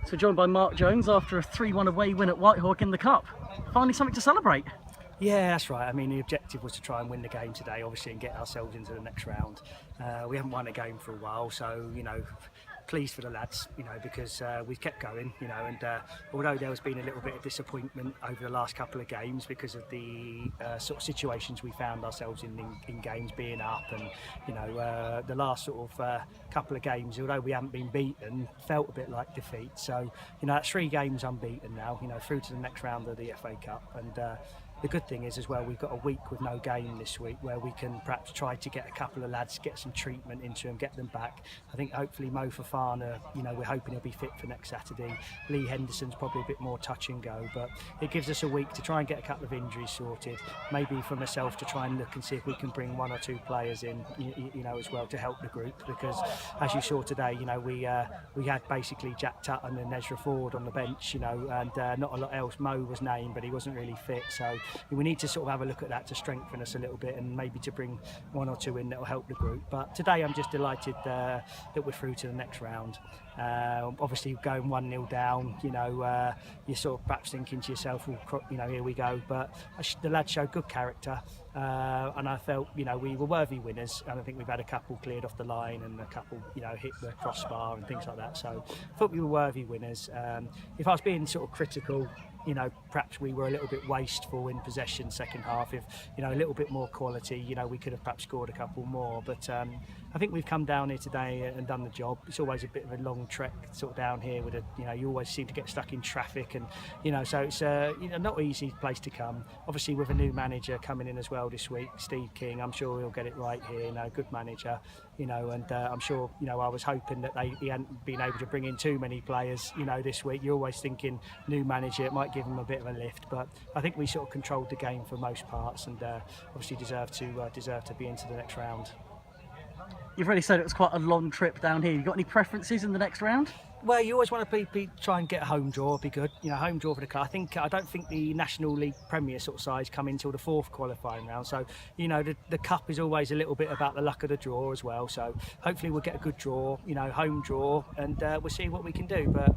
So joined by Mark Jones after a 3-1 away win at Whitehawk in the Cup. Finally something to celebrate. Yeah, that's right. I mean, the objective was to try and win the game today, obviously, and get ourselves into the next round. We haven't won a game for a while, so, pleased for the lads, because we've kept going, and although there has been a little bit of disappointment over the last couple of games because of the sort of situations we found ourselves in games being up, and, the last sort of couple of games, although we haven't been beaten, felt a bit like defeat. So, that's 3 games unbeaten now, through to the next round of the FA Cup. And the good thing is as well, we've got a week with no game this week where we can perhaps try to get a couple of lads, get some treatment into them, get them back. I think hopefully Mo Fofana, we're hoping he'll be fit for next Saturday. Lee Henderson's probably a bit more touch and go, but it gives us a week to try and get a couple of injuries sorted. Maybe for myself to try and look and see if we can bring 1 or 2 players in, as well to help the group, because as you saw today, we had basically Jack Tutton and Ezra Ford on the bench, and not a lot else. Mo was named, but he wasn't really fit, so we need to sort of have a look at that to strengthen us a little bit, and maybe to bring 1 or 2 in that will help the group. But today I'm just delighted that we're through to the next round. Obviously going 1-0 down, you're sort of perhaps thinking to yourself, well, here we go. But the lads showed good character, and I felt, we were worthy winners. And I think we've had a couple cleared off the line and a couple, hit the crossbar and things like that. So I thought we were worthy winners. If I was being sort of critical, perhaps we were a little bit wasteful in possession second half. If, a little bit more quality, we could have perhaps scored a couple more. But I think we've come down here today and done the job. It's always a bit of a long trek sort of down here with you always seem to get stuck in traffic, and, so it's not an easy place to come. Obviously with a new manager coming in as well this week, Steve King, I'm sure he'll get it right here, good manager, and I'm sure, I was hoping that he hadn't been able to bring in too many players, this week. You're always thinking new manager, it might give them a bit of a lift, but I think we sort of controlled the game for most parts, and obviously deserve to be into the next round. You've already said it was quite a long trip down here. You got any preferences in the next round? Well, you always want to try and get a home draw, be good. Home draw for the club. I don't think the National League Premier sort of sides come until the 4th qualifying round. So, the cup is always a little bit about the luck of the draw as well. So hopefully we'll get a good draw, home draw, and we'll see what we can do. But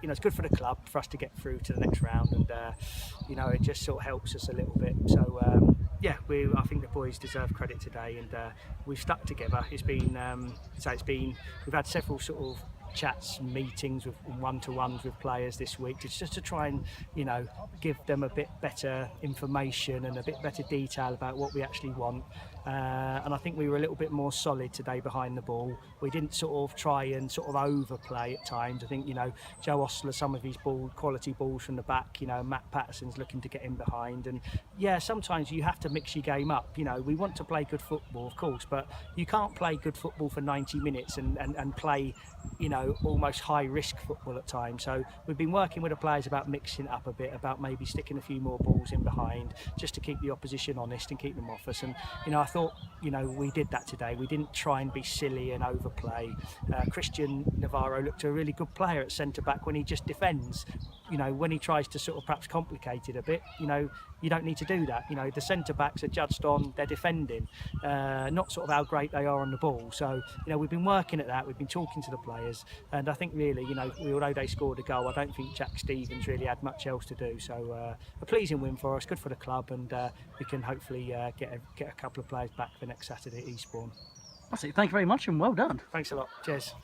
it's good for the club for us to get through to the next round, and it just sort of helps us a little bit. So I think the boys deserve credit today, and we've stuck together. We've had several sort of chats, meetings with one-to-ones with players this week, just to try and give them a bit better information and a bit better detail about what we actually want. And I think we were a little bit more solid today behind the ball. We didn't sort of try and sort of overplay at times. I think Joe Ostler, some of his quality balls from the back, Matt Patterson's looking to get in behind, and sometimes you have to mix your game up. We want to play good football, of course, but you can't play good football for 90 minutes and play almost high risk football at times. So we've been working with the players about mixing it up a bit, about maybe sticking a few more balls in behind, just to keep the opposition honest and keep them off us. And I thought we did that today. We didn't try and be silly and overplay. Christian Navarro looked a really good player at centre back when he just defends. When he tries to sort of perhaps complicate it a bit, you don't need to do that. The centre backs are judged on their defending, not sort of how great they are on the ball. So we've been working at that. We've been talking to the players, and I think really, although they scored a goal, I don't think Jack Stevens really had much else to do. So a pleasing win for us, good for the club, and we can hopefully get a couple of players back for next Saturday at Eastbourne. That's it. Thank you very much, and well done. Thanks a lot. Cheers.